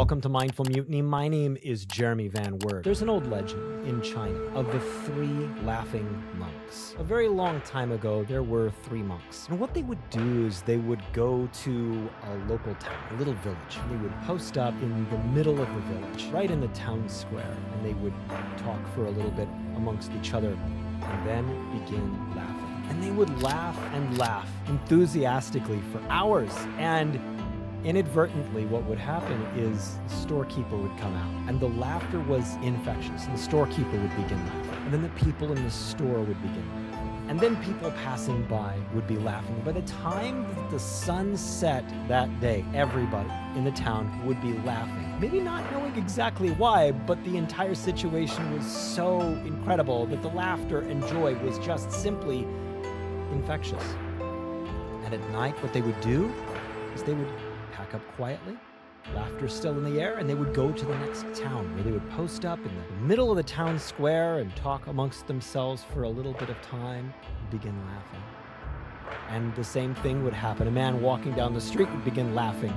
welcome to Mindful Mutiny. My name is Jeremy Van Wert. There's an old legend in China of the three laughing monks. A very long time ago, there were three monks. And what they would do is they would go to a local town, a little village. And they would post up in the middle of the village, right in the town square. And they would talk for a little bit amongst each other and then begin laughing. And they would laugh and laugh enthusiastically for hours. And inadvertently, what would happen is the storekeeper would come out, and the laughter was infectious, and the storekeeper would begin laughing. And then the people in the store would begin laughing. And then people passing by would be laughing. By the time that the sun set that day, everybody in the town would be laughing. Maybe not knowing exactly why, but the entire situation was so incredible that the laughter and joy was just simply infectious. And at night, what they would do is they would pack up quietly, laughter still in the air, and they would go to the next town where they would post up in the middle of the town square and talk amongst themselves for a little bit of time and begin laughing. And the same thing would happen. A man walking down the street would begin laughing.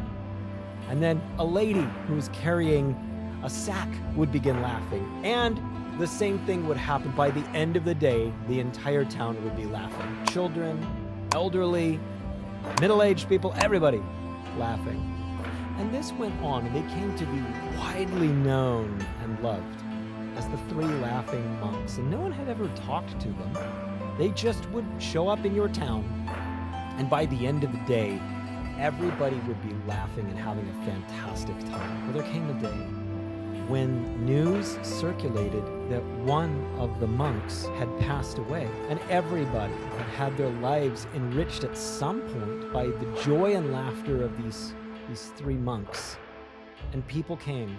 And then a lady who was carrying a sack would begin laughing. And the same thing would happen. By the end of the day, the entire town would be laughing. Children, elderly, middle-aged people, everybody laughing. And this went on, and they came to be widely known and loved as the three laughing monks. And no one had ever talked to them. They just would show up in your town, and by the end of the day, everybody would be laughing and having a fantastic time. Well, there came a day when news circulated that one of the monks had passed away, and everybody had had their lives enriched at some point by the joy and laughter of these three monks. And people came,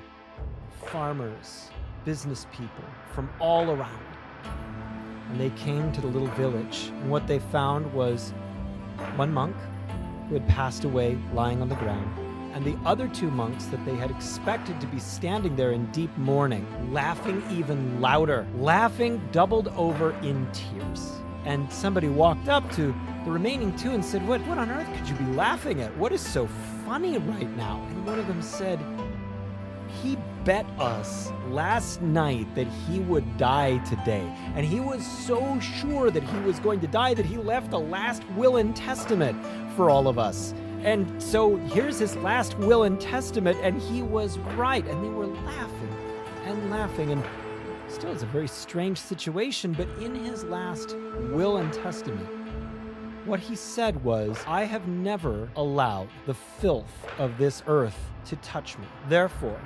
farmers, business people from all around, and they came to the little village, and what they found was one monk who had passed away lying on the ground, and the other two monks that they had expected to be standing there in deep mourning, laughing even louder, laughing doubled over in tears. And somebody walked up to the remaining two and said, what on earth could you be laughing at? What is so funny right now? And one of them said, he bet us last night that he would die today. And he was so sure that he was going to die that he left a last will and testament for all of us. And so here's his last will and testament, and he was right. And they were laughing and laughing. And still, it's a very strange situation, but in his last will and testament, what he said was, I have never allowed the filth of this earth to touch me. Therefore,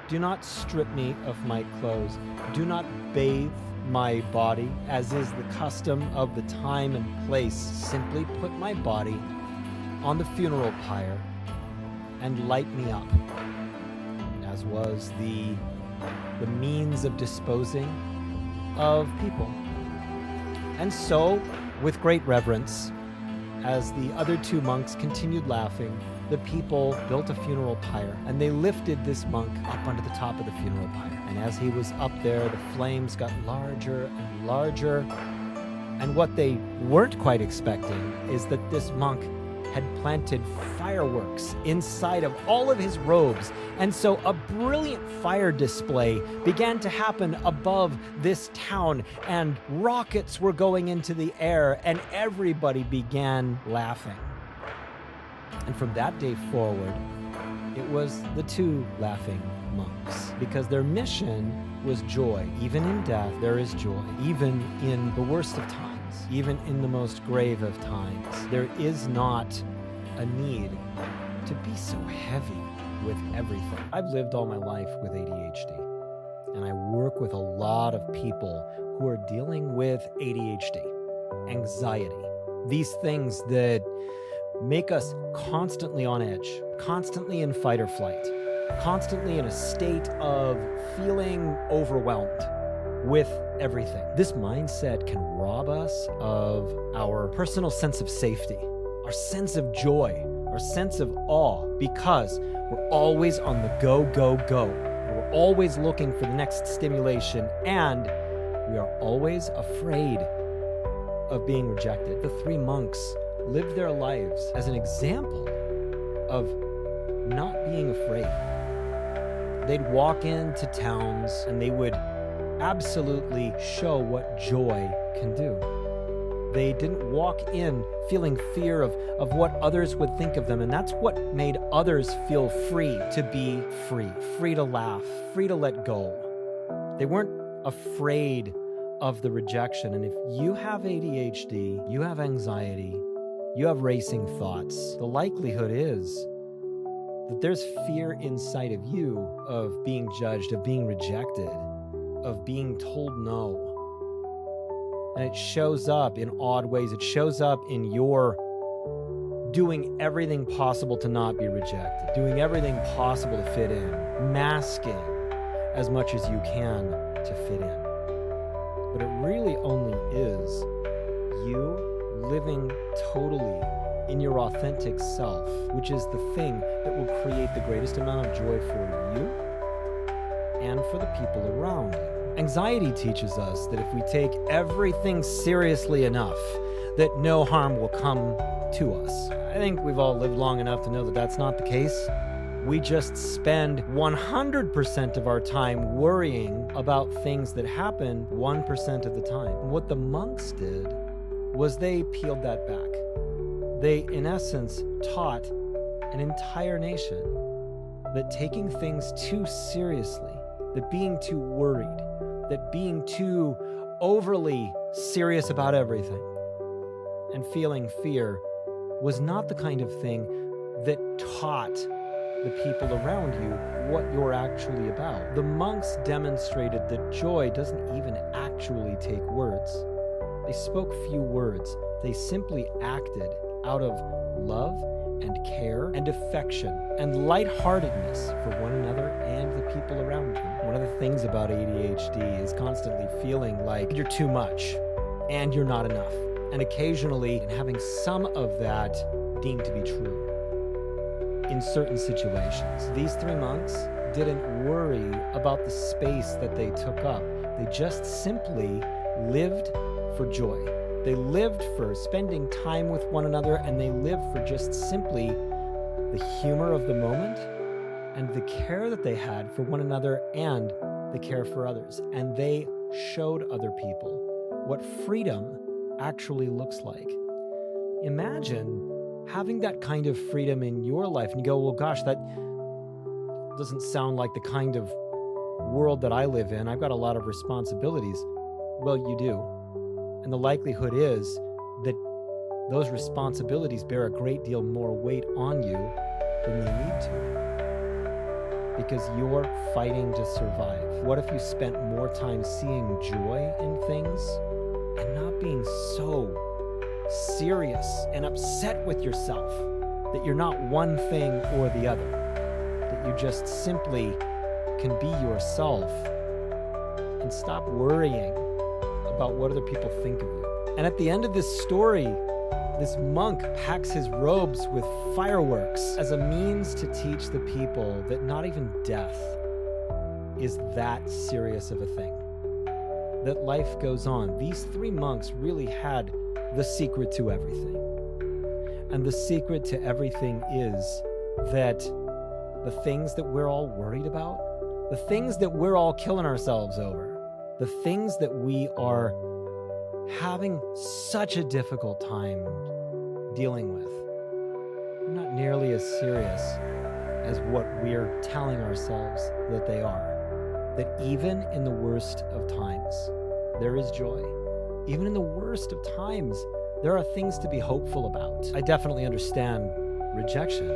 do not strip me of my clothes. Do not bathe my body, as is the custom of the time and place. Simply put my body on the funeral pyre and light me up, as was the means of disposing of people. And so, with great reverence, as the other two monks continued laughing, the people built a funeral pyre, and they lifted this monk up onto the top of the funeral pyre. And as he was up there, the flames got larger and larger. And what they weren't quite expecting is that this monk had planted fireworks inside of all of his robes. And so a brilliant fire display began to happen above this town, and rockets were going into the air, and everybody began laughing. And from that day forward, it was the two laughing monks, because their mission was joy. Even in death, there is joy. Even in the worst of times, even in the most grave of times, there is not a need to be so heavy with everything. I've lived all my life with ADHD, and I work with a lot of people who are dealing with ADHD, anxiety, these things that make us constantly on edge, constantly in fight or flight, constantly in a state of feeling overwhelmed with everything. This mindset can rob us of our personal sense of safety, our sense of joy, our sense of awe, because we're always on the go, go, go. And we're always looking for the next stimulation, and we are always afraid of being rejected. The three monks lived their lives as an example of not being afraid, They'd walk into towns and they would absolutely show what joy can do. They didn't walk in feeling fear of what others would think of them, and that's what made others feel free to be free, free to laugh, free to let go. They weren't afraid of the rejection. And if you have ADHD, you have anxiety, you have racing thoughts, the likelihood is that there's fear inside of you of being judged, of being rejected, of being told no. And it shows up in odd ways. It shows up in your doing everything possible to not be rejected, doing everything possible to fit in, masking as much as you can to fit in. But it really only is you living totally in your authentic self, which is the thing that will create the greatest amount of joy for you and for the people around you. Anxiety teaches us that if we take everything seriously enough, that no harm will come to us. I think we've all lived long enough to know that that's not the case. We just spend 100% of our time worrying about things that happen 1% of the time. What the monks did was they peeled that back. They, in essence, taught an entire nation that taking things too seriously, that being too worried, that being too overly serious about everything and feeling fear was not the kind of thing that taught the people around you what you're actually about. The monks demonstrated that joy doesn't even actually take words. They spoke few words. They simply acted out of love and care and affection and lightheartedness for one another and the people around them. One of the things about ADHD is constantly feeling like you're too much and you're not enough, and occasionally having some of that deemed to be true in certain situations. These three monks didn't worry about the space that they took up. They just simply lived for joy. They lived for spending time with one another, and they lived for just simply the humor of the moment and the care that they had for one another and the care for others. And they showed other people what freedom actually looks like. Imagine having that kind of freedom in your life, and you go, well, gosh, that doesn't sound like the kind of world that I live in. I've got a lot of responsibilities. Well, you do. And the likelihood is that those responsibilities bear a great deal more weight on you than they need to, because you're fighting to survive. What if you spent more time seeing joy in things and not being so serious and upset with yourself that you're not one thing or the other, that you just simply can be yourself and stop worrying about what other people think of you. And at the end of this story, this monk packs his robes with fireworks as a means to teach the people that not even death is that serious of a thing, that life goes on. These three monks really had the secret to everything. And the secret to everything is that the things that we're all worried about, the things that we're all killing ourselves over, the things that we are having such a difficult time dealing with, are not nearly as serious as what we're telling ourselves that they are. That even in the worst of times, there is joy. Even in the worst of times, there are things to be hopeful about. I definitely understand rejection.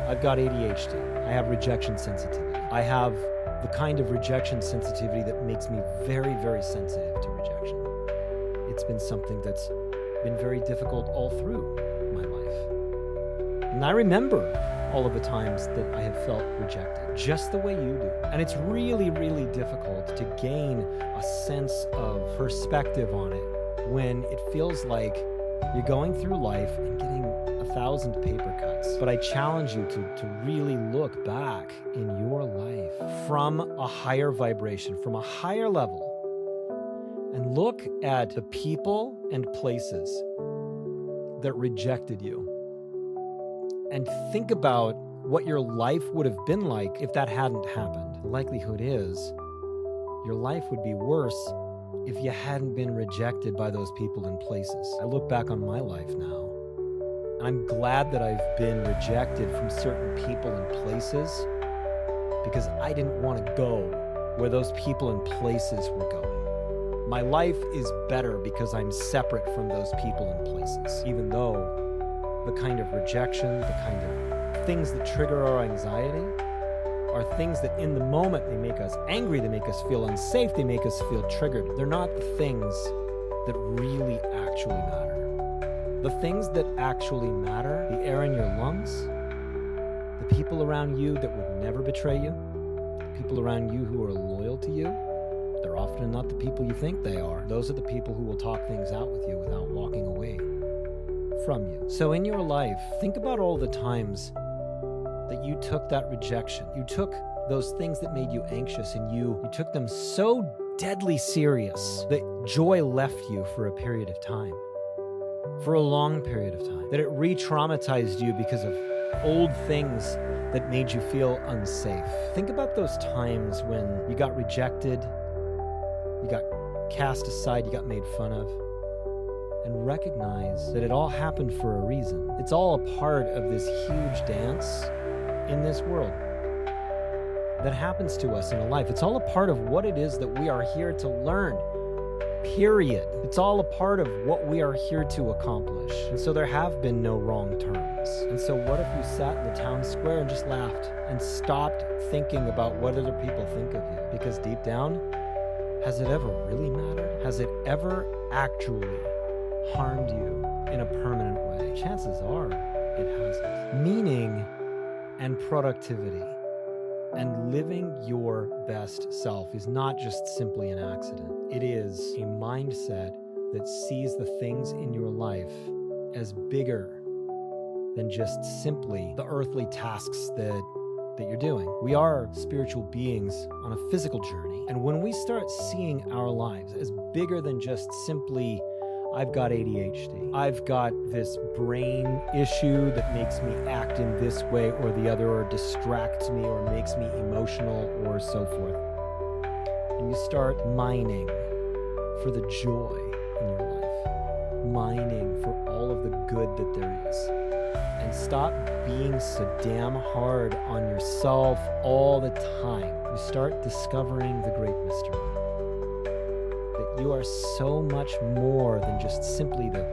I've got ADHD. I have rejection sensitivity. I have the kind of rejection sensitivity that makes me very, very sensitive to rejection. It's been something that's been very difficult all through my life. And I remember all of the times that I have felt rejected, just the way you do. And it's really, really difficult to gain a sense of perspective on it when it feels like you're going through life and getting 1,000 paper cuts. But I challenge you to really look back in your life from a higher vibration, from a higher level, and look at the people and places that rejected you. And think about what your life would have been like if that hadn't happened. the likelihood is your life would be worse if you hadn't been rejected by those people and places. I look back on my life now, and I'm glad that I've been rejected from certain people and places because I didn't want to go where those people and places were going. My life is better because I'm separate from those people and places, even though the kind of rejection, the kind of things that trigger our anxiety are things that in the moment they make us angry, they make us feel unsafe, they make us feel triggered. They're not the things that really actually matter. The things that actually matter, the air in your lungs, the people around you that would never betray you, the people around you who are loyal to you, they're often not the people you think they are. Those are the people who will talk things out with you without walking away from you. So in your life, think about all the times that you took that rejection. You took those things that made you anxious and you took them so deadly serious that joy left you for a period of time, for a long period of time, that it re-traumatized you because of old things that made you feel unsafe. Think about those times when you got rejected, you got cast aside, you got made fun of, and recognize that it all happened for a reason. It's all a part of this huge dance in this world that happens to us in a life. It's all a part of what it is that we are here to learn, period. It's all a part of what we are here to accomplish. And so there have been no wrong turns. And so what if you sat in the town square and just laughed and stopped thinking about what other people think of you? Because deep down, has it ever really mattered? Has it ever actually harmed you in a permanent way? Chances are it hasn't. Meaning and productivity and living your best self is not just simply an accident. It is a mindset that sees the things in your life as bigger than just simply the earthly tasks that you're doing. We are spiritual beings on a physical journey. And when we start seeing our lives as bigger than just simply, I've got ADHD, I've got this brain issue that makes me act in this way or the other, or distracts me or makes me emotional or so forth. And you start mining for the joy in your life, mining for all of the good that there is. And stop being so damn hard on yourself all the time. You start discovering the great mystery. That you are so much more than just simply the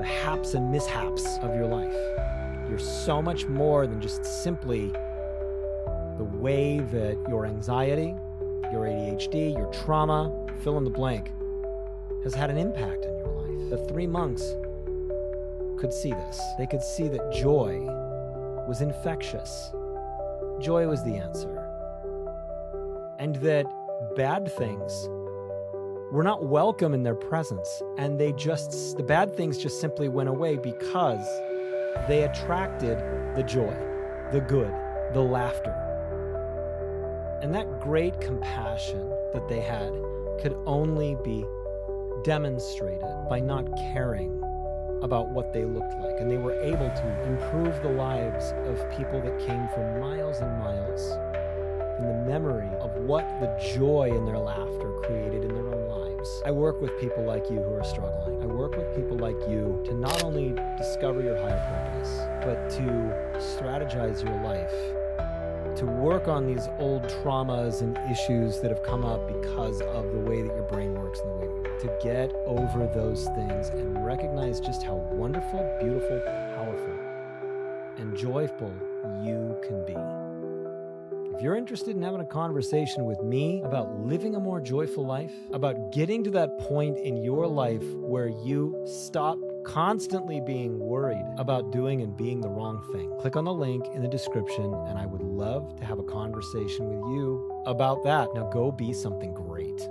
haps and mishaps of your life. You're so much more than just simply the way that your anxiety, your ADHD, your trauma, fill in the blank, has had an impact on your life. The three monks could see this. They could see that joy was infectious. Joy was the answer. And that bad things were not welcome in their presence, and the bad things just simply went away because they attracted the joy, the good, the laughter. And that great compassion that they had could only be demonstrated by not caring about what they looked like. And they were able to improve the lives of people that came from miles and miles from the memory of what the joy in their laughter created in their own lives. I work with people like you who are struggling. I work with people like you to not only discover your higher purpose, but to strategize your life, to work on these old traumas and issues that have come up because of the way that your brain works and the way that you work, to get over those things and recognize just how wonderful, beautiful, powerful, and joyful you can be. If you're interested in having a conversation with me about living a more joyful life, about getting to that point in your life where you stop constantly being worried about doing and being the wrong thing, click on the link in the description, and I would love to have a conversation with you about that. Now go be something great.